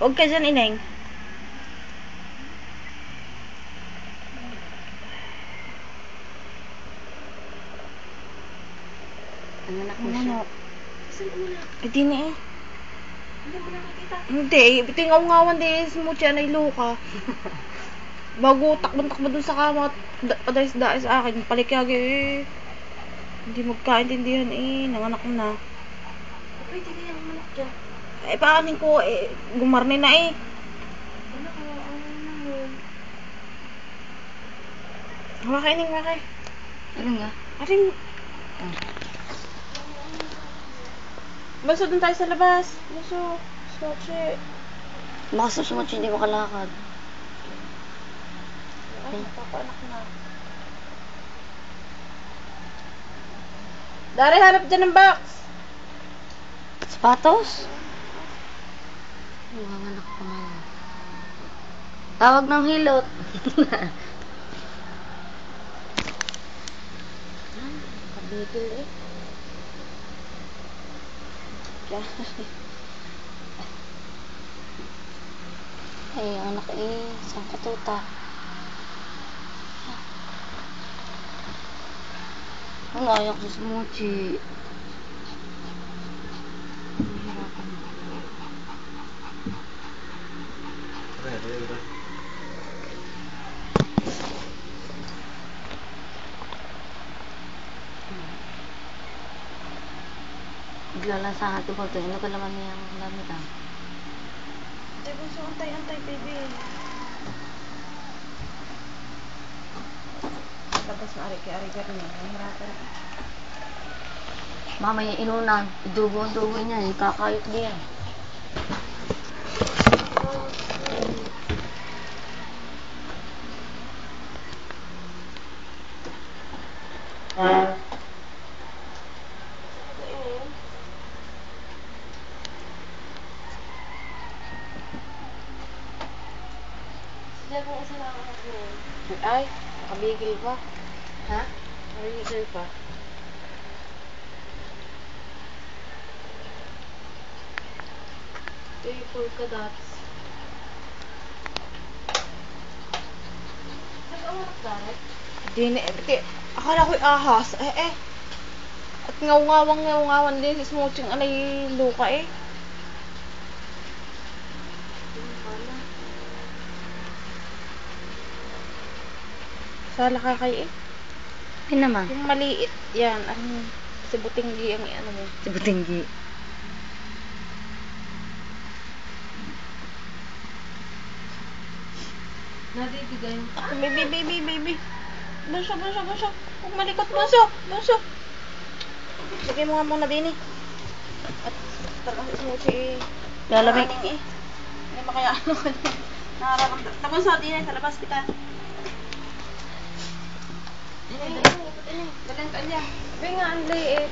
Huwag ka dyan, Ineng. Anak mo siya. Hindi na eh. Hindi mo nakikita. Hindi, tingaw-ngawan din si Muchi Anay Luka. Bago takbo-takbo dun sa kama, padais-dais sa akin, palikyagi eh. Hindi magkaintindihan eh, nanganak na. Pwede kaya ang manok dyan. Eh, paanin ko eh, gumarni na eh. Anak mo, ano yun? Makaining, makay. Ano nga? Aring, basta dun tayo sa labas. Basta, Sochi. Baka sa sumunod hindi makalakad. Ay, napapaanak na. Dari, hanap dyan ng box. Sapatos? Mga anak ko ngayon. Tawag ng hilot. Kabigil eh. Ay, anak eh. Saan ka tuta? Ano, ayak sa sumuchi. Biglalansahan ito ba ito? Ano ka naman niyang gamit ah? Hindi ko so antay-antay, baby. Tapos na ari-ari-gar niya. Nahirapan. Mamaya inunan. Idugo-dugo niya. Ikakayot niya. Diyan kung isa lang ako mo. Ay, nakabigil pa. Ha? Nakabigil pa. Ito yung polka dots. Nag-awarak darat? Hindi na eh. Akala ko'y ahas. At ngaw-ngawan din si Smooching Anay Luka eh. Sala ka kay eh. Ay naman. Yung maliit, yan. Si Butinggi ang ano mo. Si Butinggi. Nadibigay. Baby. Bunso. Huwag malikot, bunso. Sige mo nga muna din eh. At talagang Smoochie eh. Lalamig. Aning eh. Hindi makaya ano ka din. Nararamdaman. Tapos sa din eh, sa labas kita. Dalang ka niya. Sabi nga, ang liit.